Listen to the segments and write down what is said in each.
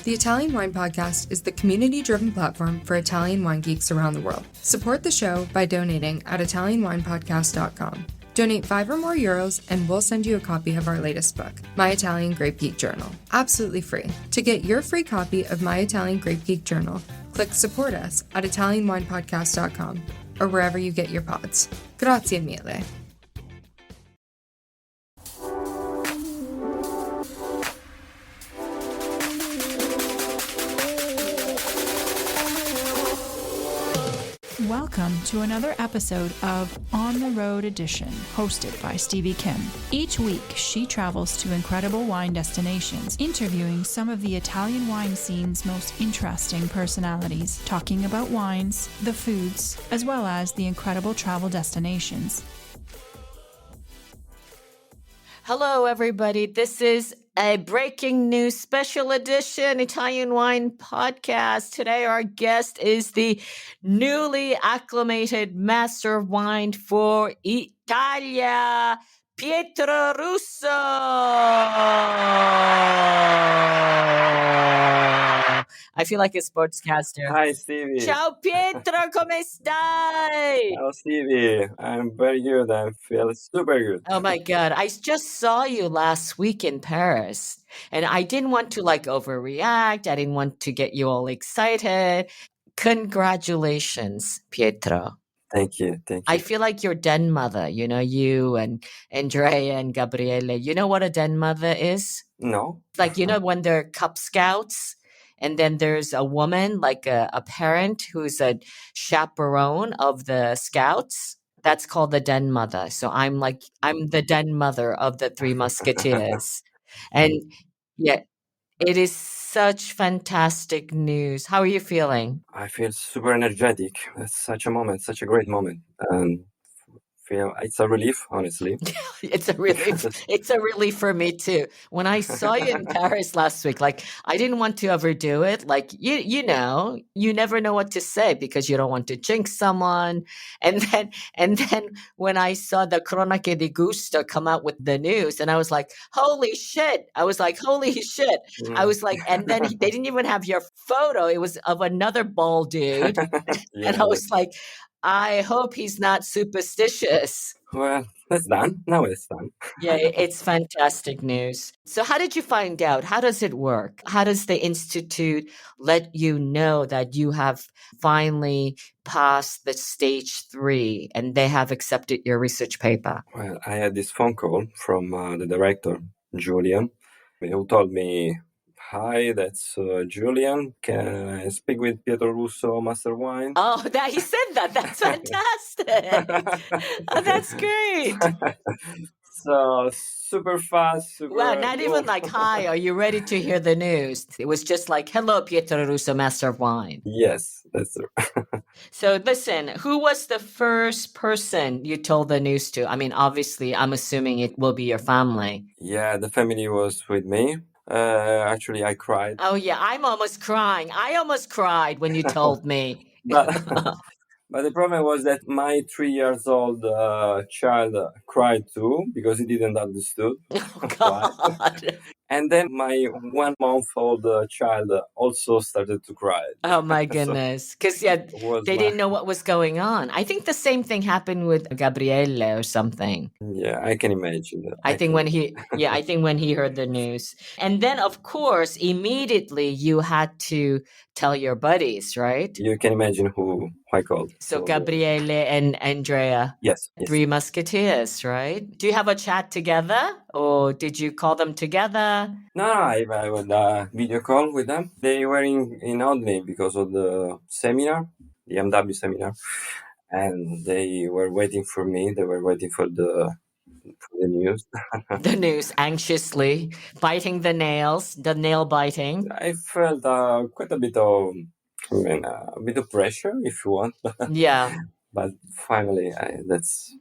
The Italian Wine Podcast is the community-driven platform for Italian wine geeks around the world. Support the show by donating at italianwinepodcast.com. Donate €5 or more and we'll send you a copy of our latest book, My Italian Grape Geek Journal, absolutely free. To get your free copy of My Italian Grape Geek Journal, click support us at italianwinepodcast.com or wherever you get your pods. Grazie mille. Welcome to another episode of On the Road Edition, hosted by Stevie Kim. Each week, she travels to incredible wine destinations, interviewing some of the Italian wine scene's most interesting personalities, talking about wines, the foods, as well as the incredible travel destinations. Hello, everybody. This is a breaking news special edition Italian Wine Podcast. Today, our guest is the newly acclamated master of wine for Italia, Pietro Russo. I feel like a sportscaster. Hi, Stevie. Ciao, Pietro, come stai? Hello, Stevie. I'm very good. I feel super good. Oh my God. I just saw you last week in Paris and I didn't want to overreact. I didn't want to get you all excited. Congratulations, Pietro. Thank you. I feel like your den mother, you and Andrea and Gabriele. You know what a den mother is? No. When they're Cub Scouts and then there's a woman, like a parent who's a chaperone of the scouts. That's called the den mother. So I'm the den mother of the Three Musketeers. And yeah, it is such fantastic news. How are you feeling? I feel super energetic. It's such a moment, such a great moment. Feel it's a relief, honestly. It's a relief. It's a relief for me too. When I saw you in Paris last week, I didn't want to overdo it. You never know what to say because you don't want to jinx someone. And then when I saw the Cronache di Gusto come out with the news, and I was like, holy shit. Mm. I was like, and then they didn't even have your photo. It was of another bald dude. Yeah, and I was like, I hope he's not superstitious. well, that's done. Now it's done. Yeah, it's fantastic news. So how did you find out? How does it work? How does the Institute let you know that you have finally passed the stage 3 and they have accepted your research paper? Well, I had this phone call from the director, Julian, who told me, hi, that's Julian. Can I speak with Pietro Russo, Master Wine? Oh, he said that. That's fantastic. Oh, that's great. So super fast. Wow, not even hi, are you ready to hear the news? It was just hello, Pietro Russo, Master of Wine. Yes, that's true. So listen, who was the first person you told the news to? I mean, obviously, I'm assuming it will be your family. Yeah, the family was with me. Actually, I cried. Oh, yeah, I'm almost crying. I almost cried when you told me. But the problem was that my 3-year-old child cried too because he didn't understood. Oh, God. And then my 1-month-old child also started to cry. Oh, my goodness. Because, they didn't know what was going on. I think the same thing happened with Gabriele or something. Yeah, I can imagine. I think when he heard the news. And then, of course, immediately you had to tell your buddies, right? You can imagine who I called. So Gabriele and Andrea. Yes. Three Musketeers, right? Do you have a chat together or did you call them together? No, I had a video call with them. They were in Odney because of the seminar, the MW seminar, and they were waiting for me. They were waiting for the news. The news, anxiously, biting the nails, the nail biting. I felt quite a bit of pressure, if you want. Yeah. but finally that's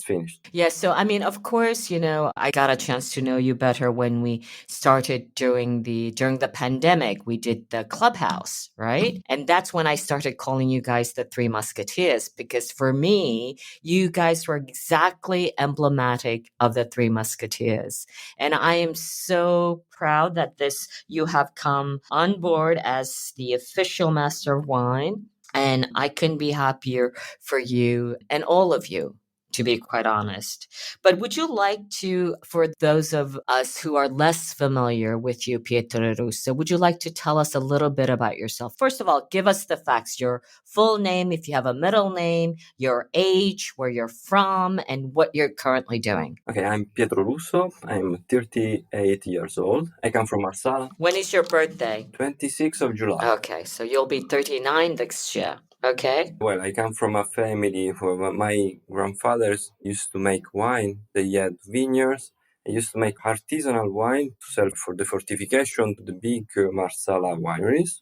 finished. Yeah, so I mean, of course, I got a chance to know you better when we started during the pandemic. We did the clubhouse, right? And that's when I started calling you guys the Three Musketeers, because for me, you guys were exactly emblematic of the Three Musketeers. And I am so proud that this you have come on board as the official master of wine. And I couldn't be happier for you and all of you, to be quite honest. But would you like to, for those of us who are less familiar with you, Pietro Russo, would you like to tell us a little bit about yourself? First of all, give us the facts, your full name, if you have a middle name, your age, where you're from, and what you're currently doing. Okay, I'm Pietro Russo. I'm 38 years old. I come from Marsala. When is your birthday? 26th of July. Okay, so you'll be 39 next year. Okay. Well, I come from a family where my grandfathers used to make wine. They had vineyards. They used to make artisanal wine to sell for the fortification to the big Marsala wineries.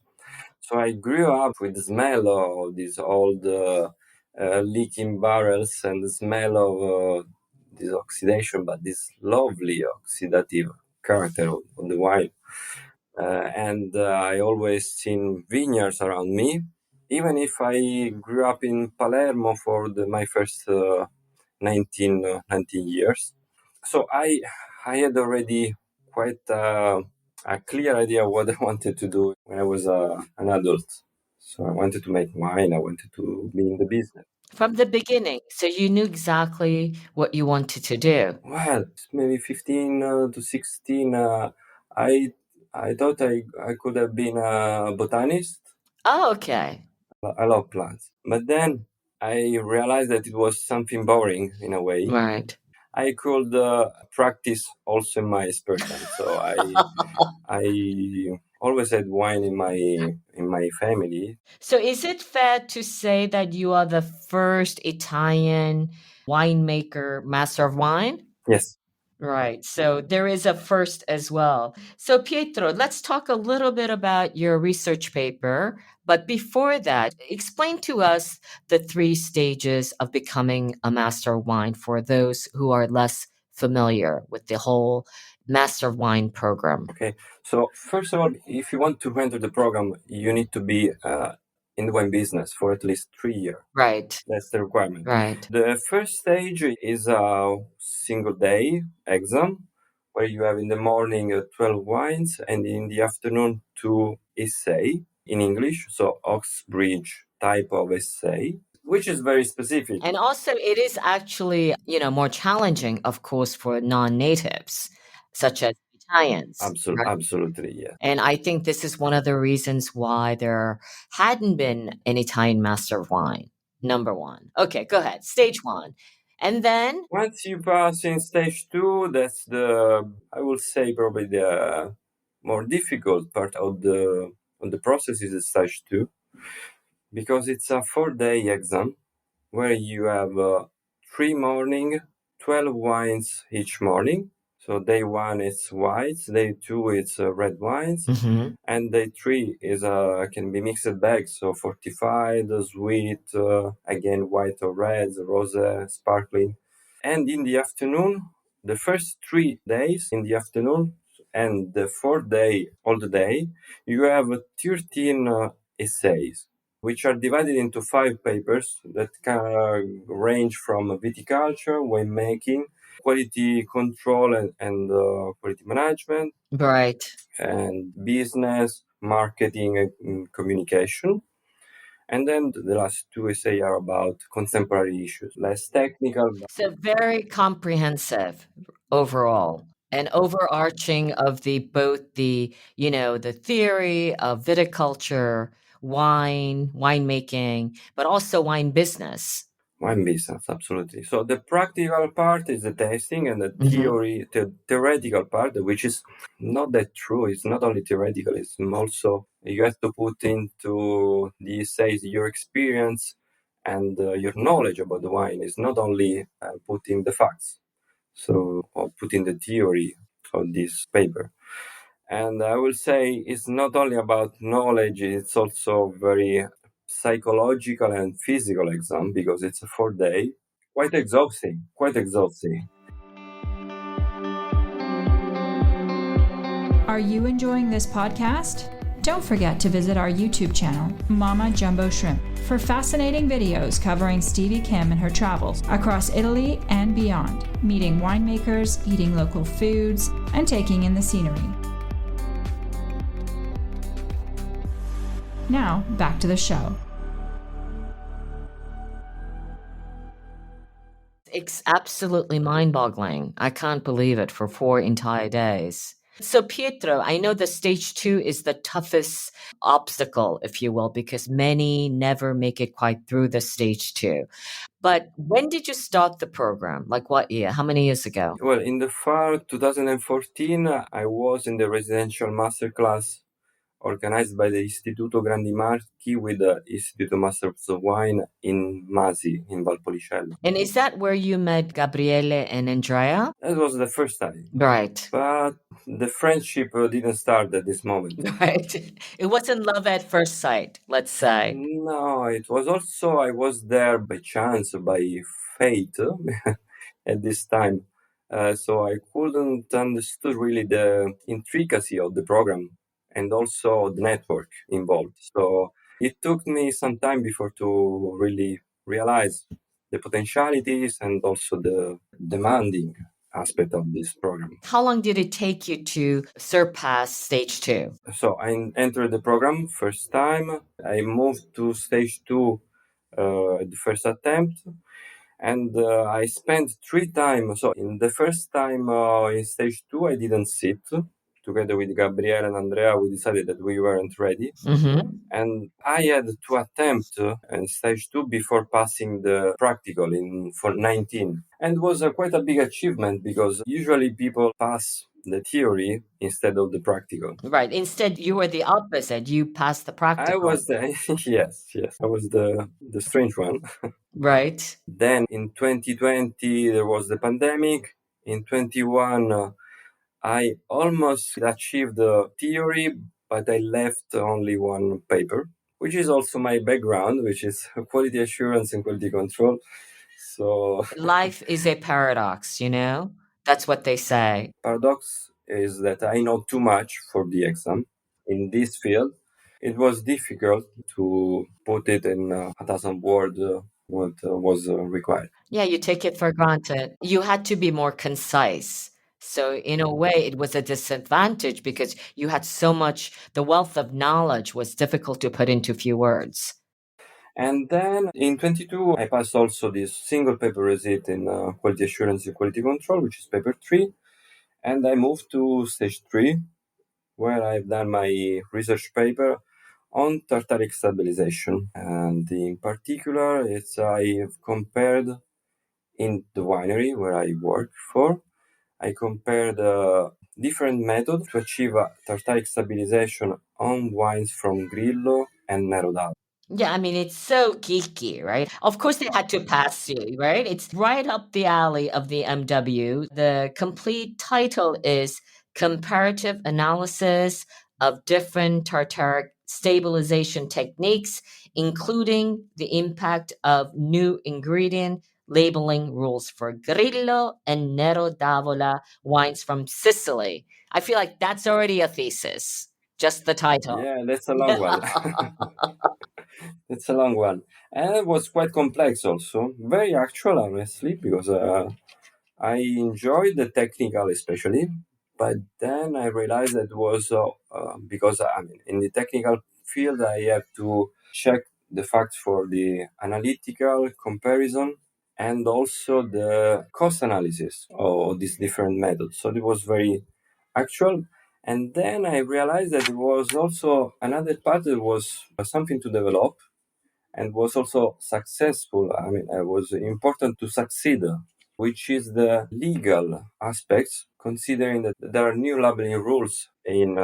So I grew up with the smell of these old leaking barrels and the smell of this oxidation, but this lovely oxidative character of the wine. And I always seen vineyards around me, even if I grew up in Palermo for my first 19 years. So I had already quite a clear idea of what I wanted to do when I was an adult. So I wanted to make wine. I wanted to be in the business. From the beginning, so you knew exactly what you wanted to do. Well, maybe 15 to 16, I I thought I could have been a botanist. Oh, okay. I love plants. But then I realized that it was something boring in a way. Right. I could practice also in my spare time. So I always had wine in my family. So is it fair to say that you are the first Italian winemaker, master of wine? Yes. Right. So there is a first as well. So Pietro, let's talk a little bit about your research paper. But before that, explain to us the 3 stages of becoming a master of wine for those who are less familiar with the whole master of wine program. Okay. So first of all, if you want to enter the program, you need to be in the wine business for at least 3 years. Right. That's the requirement. Right. The first stage is a single day exam where you have in the morning 12 wines and in the afternoon 2 essay in English, so Oxbridge type of essay, which is very specific. And also it is actually, more challenging, of course, for non-natives, such as Italians. Right? Absolutely, yeah. And I think this is one of the reasons why there hadn't been an Italian master of wine. Number 1. Okay, go ahead. Stage 1. And then Once you pass in stage 2, that's I will say probably the more difficult part of the process is stage 2, because it's a 4-day exam where you have 3 morning, 12 wines each morning. So day 1 is whites, day 2 it's red wines, and day 3 is can be mixed bags, so fortified, sweet, again white or reds, rosé, sparkling. And in the afternoon, the first 3 days in the afternoon and the 4th day, all the day, you have 13 essays, which are divided into 5 papers that can range from viticulture, winemaking, quality control and quality management, right. and business, marketing, and communication. And then the last 2 essays are about contemporary issues, less technical. So very comprehensive overall. And overarching of both the theory of viticulture, winemaking, but also wine business. Wine business, absolutely. So the practical part is the tasting, and the theoretical part, which is not that true. It's not only theoretical, it's also you have to put into the essays your experience and your knowledge about the wine. It's not only putting the facts, or putting the theory of this paper. And I will say it's not only about knowledge, it's also very psychological and physical exam because it's a 4 day. Quite exhausting, quite exhausting. Are you enjoying this podcast? Don't forget to visit our YouTube channel, Mama Jumbo Shrimp, for fascinating videos covering Stevie Kim and her travels across Italy and beyond, meeting winemakers, eating local foods, and taking in the scenery. Now, back to the show. It's absolutely mind-boggling. I can't believe it for 4 entire days. So Pietro, I know the stage 2 is the toughest obstacle, if you will, because many never make it quite through the stage 2. But when did you start the program? Like what year? How many years ago? Well, in the fall 2014, I was in the residential masterclass organized by the Istituto Grandi Marchi with the Istituto Masters of Wine in Masi, in Valpolicella. And is that where you met Gabriele and Andrea? That was the first time. Right. But the friendship didn't start at this moment. Right. It wasn't love at first sight, let's say. No, it was also, I was there by chance, by fate at this time. So I couldn't understand really the intricacy of the program and also the network involved. So it took me some time before to really realize the potentialities and also the demanding aspect of this program. How long did it take you to surpass stage 2? So I entered the program first time. I moved to stage 2 at the first attempt. And I spent 3 times. So in the first time in stage 2, I didn't sit. Together with Gabriele and Andrea, we decided that we weren't ready. Mm-hmm. And I had to attempt in stage 2 before passing the practical for 19. And it was quite a big achievement because usually people pass the theory instead of the practical. Right. Instead, you were the opposite. You passed the practical. I was yes. I was the strange one. Right. Then in 2020, there was the pandemic. In 21, I almost achieved the theory, but I left only one paper, which is also my background, which is quality assurance and quality control. So Life is a paradox, you know? That's what they say. paradox is that I know too much for the exam in this field. It was difficult to put it in 1,000 words what was required. Yeah, you take it for granted. You had to be more concise. So in a way, it was a disadvantage because you had so much, the wealth of knowledge was difficult to put into few words. And then in 22, I passed also this single paper receipt in quality assurance and quality control, which is paper 3. And I moved to stage 3, where I've done my research paper on tartaric stabilization. And in particular, I've compared in the winery where I work for, I compared different methods to achieve tartaric stabilization on wines from Grillo and Nero d'Alba. Yeah, I mean, it's so geeky, right? Of course, they had to pass you, right? It's right up the alley of the MW. The complete title is Comparative Analysis of Different Tartaric Stabilization Techniques, including the impact of new ingredient labeling rules for Grillo and Nero d'Avola wines from Sicily. I feel like that's already a thesis, just the title. Yeah, that's a long one. It's a long one. And it was quite complex also. Very actual, honestly, because I enjoyed the technical especially. But then I realized that was because I mean, in the technical field, I have to check the facts for the analytical comparison and also the cost analysis of these different methods. So it was very actual. And then I realized that there was also another part that was something to develop and was also successful. I mean, it was important to succeed, which is the legal aspects, considering that there are new labeling rules in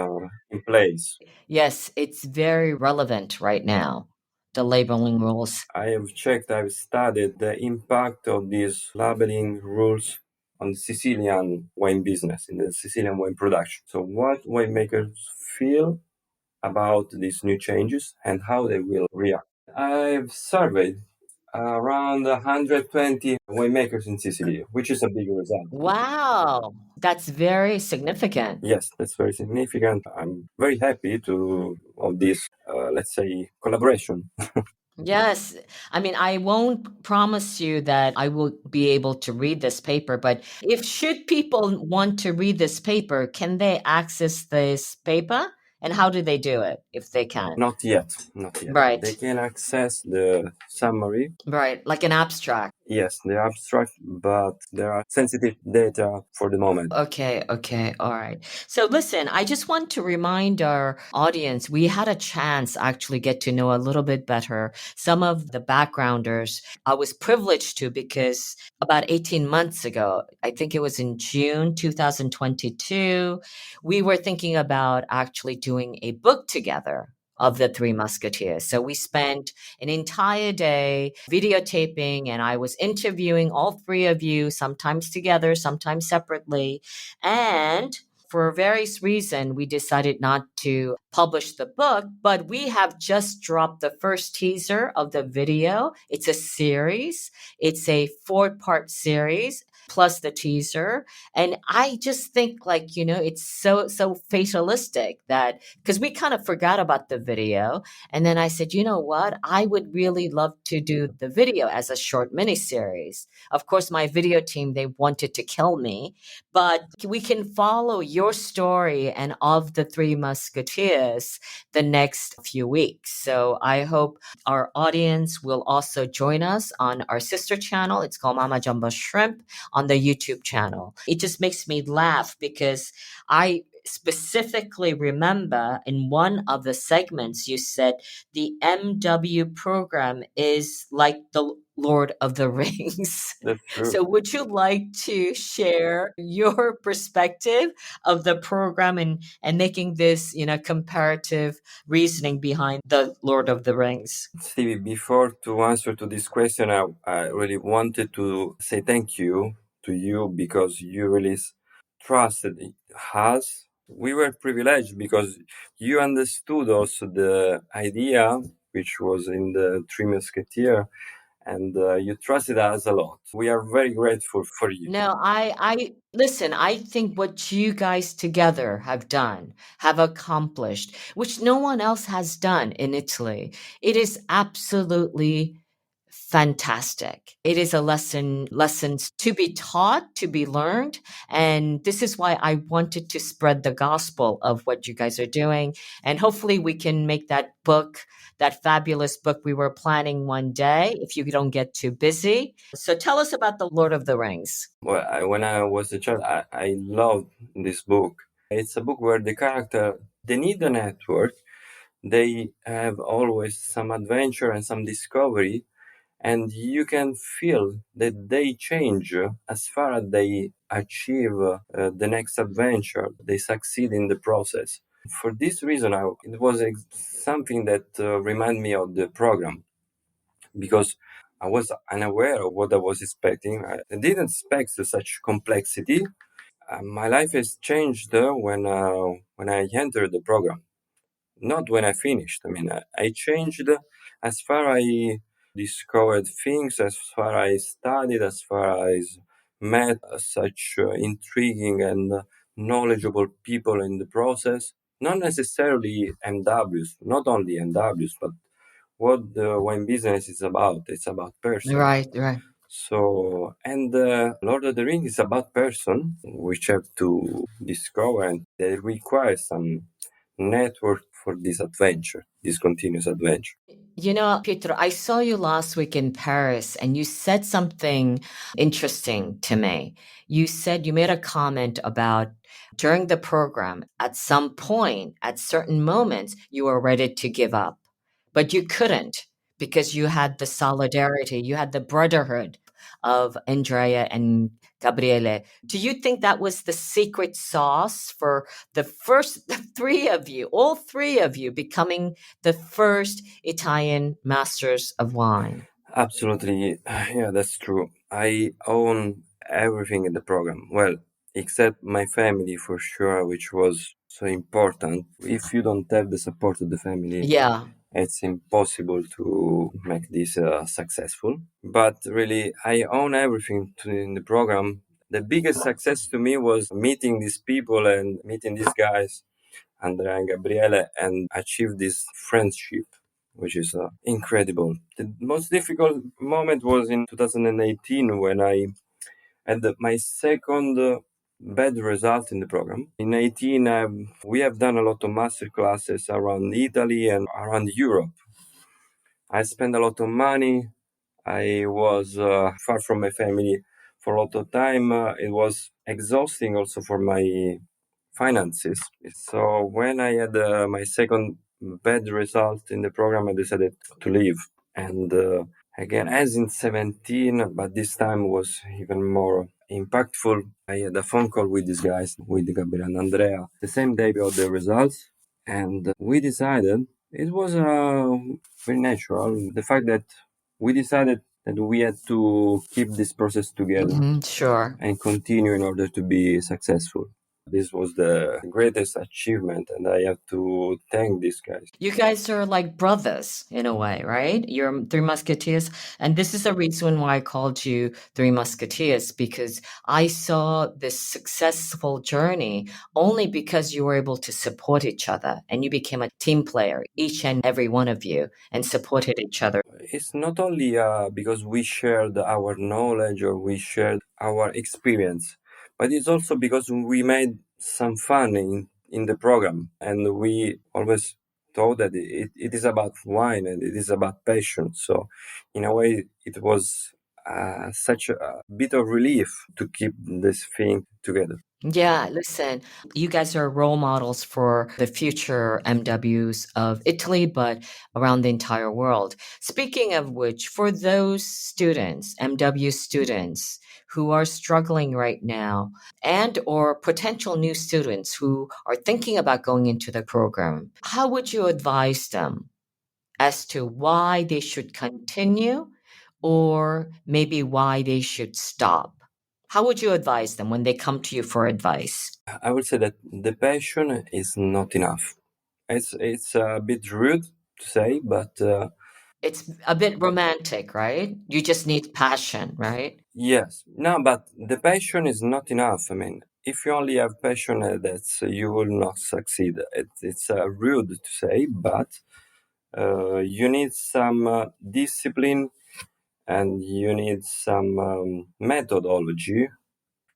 place. Yes, it's very relevant right now, the labeling rules. I have checked, I've studied the impact of these labeling rules on the Sicilian wine business, in the Sicilian wine production. So what winemakers feel about these new changes and how they will react. I've surveyed around 120 winemakers in Sicily, which is a big result. Wow, that's very significant. Yes, that's very significant. I'm very happy to of this, let's say, collaboration. Yes. I mean, I won't promise you that I will be able to read this paper, but if should people want to read this paper, can they access this paper? And how do they do it if they can? Not yet, not yet. Right. They can access the summary. Right, like an abstract. Yes, the abstract, but there are sensitive data for the moment. Okay, all right. So listen, I just want to remind our audience we had a chance actually get to know a little bit better some of the backgrounders. I was privileged to because about 18 months ago, I think it was in June 2022, we were thinking about actually doing a book together of the Three Musketeers. So we spent an entire day videotaping, and I was interviewing all three of you, sometimes together, sometimes separately. And for various reasons, we decided not to publish the book, but we have just dropped the first teaser of the video. It's a series. It's a 4-part series plus the teaser. And I just think like, it's so fatalistic that because we kind of forgot about the video. And then I said, you know what? I would really love to do the video as a short miniseries. Of course, my video team, they wanted to kill me, but we can follow your story and of the Three Musketeers the next few weeks. So I hope our audience will also join us on our sister channel. It's called Mama Jumbo Shrimp on the YouTube channel. It just makes me laugh because I specifically remember in one of the segments you said the MW program is like the Lord of the Rings. That's true. So would you like to share your perspective of the program and making this, comparative reasoning behind the Lord of the Rings? Stevie, before to answer to this question, I really wanted to say thank you to you because you really trusted us. We were privileged because you understood also the idea which was in the Three Musketeers, and you trusted us a lot. We are very grateful for you. No, I listen, I think what you guys together have accomplished, which no one else has done in Italy. It is absolutely fantastic. It is a lessons to be taught, to be learned. And this is why I wanted to spread the gospel of what you guys are doing. And hopefully we can make that book, that fabulous book we were planning one day, if you don't get too busy. So tell us about the Lord of the Rings. Well, when I was a child, I loved this book. It's a book where the character, they need a network. They have always some adventure and some discovery, and you can feel that they change as far as they achieve the next adventure. They succeed in the process. For this reason, it was something that reminded me of the program, because I was unaware of what I was expecting. I didn't expect such complexity. My life has changed when I entered the program, not when I finished. I mean, I changed as far I discovered things, as far I studied, as far as met such intriguing and knowledgeable people in the process. Not necessarily MWs, not only MWs, but what the wine business is about. It's about person. Right. So, and Lord of the Rings is about person, which have to discover, and they require some network for this adventure, this continuous adventure. Pietro, I saw you last week in Paris and you said something interesting to me. You said you made a comment about during the program, at some point, at certain moments, you were ready to give up, but you couldn't because you had the solidarity, you had the brotherhood of Andrea and Gabriele. Do you think that was the secret sauce for the three of you, all three of you becoming the first Italian masters of wine? Absolutely. Yeah, that's true. I own everything in the program. Well, except my family for sure, which was so important. If you don't have the support of the family, Yeah. it's impossible to make this successful. But really, I own everything in the program. The biggest success to me was meeting these people and meeting these guys, Andrea and Gabriele, and achieve this friendship, which is incredible. The most difficult moment was in 2018 when I had my second bad result in the program. In 18, we have done a lot of master classes around Italy and around Europe. I spent a lot of money. I was far from my family for a lot of time. It was exhausting also for my finances. So when I had my second bad result in the program, I decided to leave. And again, as in 17, but this time was even more impactful. I had a phone call with these guys, with Gabriele and Andrea, the same day of the results. And we decided, it was very natural, the fact that we decided that we had to keep this process together Sure. and continue in order to be successful. This was the greatest achievement, and I have to thank these guys. You guys are like brothers in a way, right? You're Three Musketeers. And this is the reason why I called you Three Musketeers, because I saw this successful journey only because you were able to support each other and you became a team player, each and every one of you, and supported each other. It's not only because we shared our knowledge or we shared our experience, but it's also because we made some fun in the program. And we always thought that it is about wine and it is about passion. So in a way, it was such a bit of relief to keep this thing together. Yeah, listen, you guys are role models for the future MWs of Italy, but around the entire world. Speaking of which, for those students, MW students who are struggling right now and or potential new students who are thinking about going into the program, how would you advise them as to why they should continue or maybe why they should stop? How would you advise them when they come to you for advice? I would say that the passion is not enough. It's a bit rude to say, but It's a bit romantic, right? You just need passion, right? yes. No, but the passion is not enough. I mean, if you only have passion, that's you will not succeed. It's rude to say, but you need some discipline and you need some methodology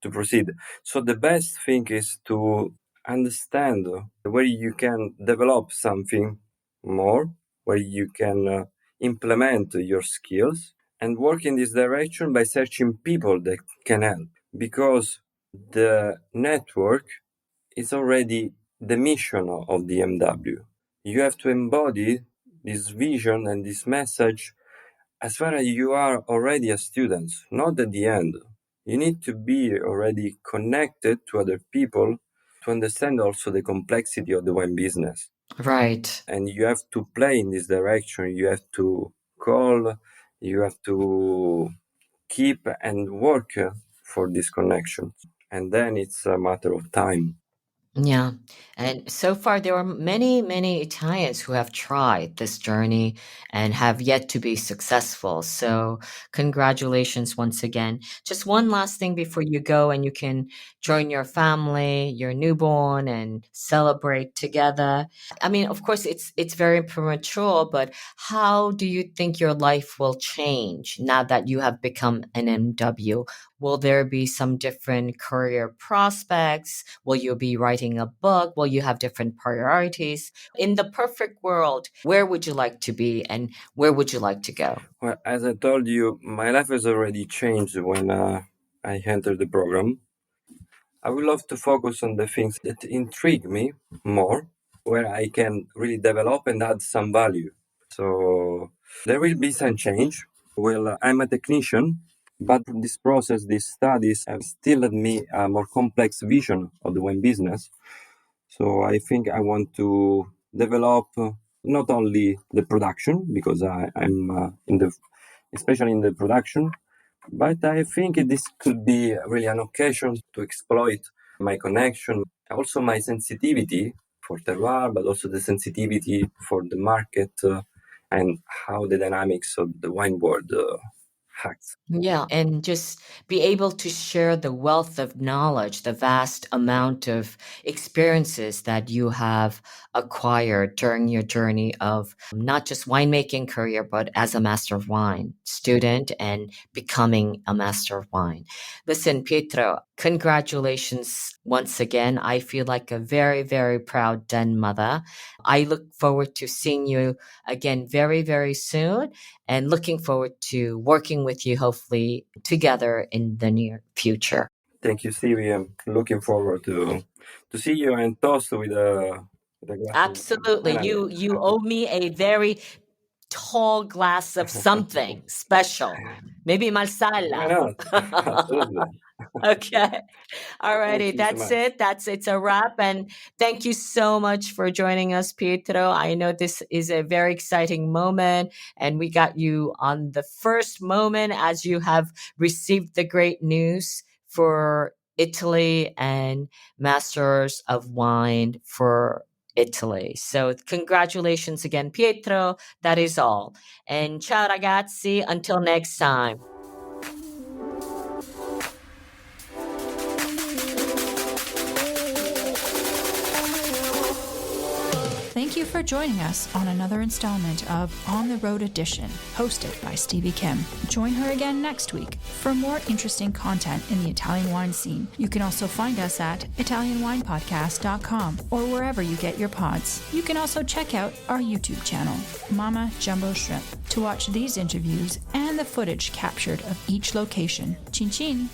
to proceed. So the best thing is to understand where you can develop something more, where you can implement your skills and work in this direction by searching people that can help, because the network is already the mission of the MW. You have to embody this vision and this message as far as you are already a student, not at the end. You need to be already connected to other people to understand also the complexity of the wine business. Right. And you have to play in this direction. You have to call, you have to keep and work for this connection. And then it's a matter of time. Yeah. And so far, there are many, many Italians who have tried this journey and have yet to be successful. So, congratulations once again. Just one last thing before you go, and you can join your family, your newborn, and celebrate together. I mean, of course, it's very premature, but how do you think your life will change now that you have become an MW? Will there be some different career prospects? Will you be writing a book? Will you have different priorities? In the perfect world, where would you like to be and where would you like to go? Well, as I told you, my life has already changed when I entered the program. I would love to focus on the things that intrigue me more, where I can really develop and add some value. So there will be some change. Well, I'm a technician, but this process, these studies have still led me a more complex vision of the wine business. So I think I want to develop not only the production, because I'm in the, especially in the production, but I think this could be really an occasion to exploit my connection, also my sensitivity for terroir, but also the sensitivity for the market and how the dynamics of the wine world acts. Yeah, and just be able to share the wealth of knowledge, the vast amount of experiences that you have acquired during your journey of not just winemaking career, but as a master of wine student and becoming a master of wine. Listen, Pietro, congratulations once again. I feel like a very, very proud den mother. I look forward to seeing you again very, very soon, and looking forward to working with you, hopefully together in the near future. Thank you, Stevie. I'm looking forward to see you and toast with a glass of Absolutely. wine again. You owe me a very tall glass of something special. Maybe Why Marsala. not? Absolutely. Okay. Thank Alrighty, you so that's much. it. It's a wrap. And thank you so much for joining us, Pietro. I know this is a very exciting moment, and we got you on the first moment as you have received the great news for Italy and Masters of Wine for Italy. So congratulations again, Pietro. That is all. And ciao ragazzi, until next time. Thank you for joining us on another installment of On the Road Edition, hosted by Stevie Kim. Join her again next week for more interesting content in the Italian wine scene. You can also find us at ItalianWinePodcast.com or wherever you get your pods. You can also check out our YouTube channel, Mama Jumbo Shrimp, to watch these interviews and the footage captured of each location. Chin chin!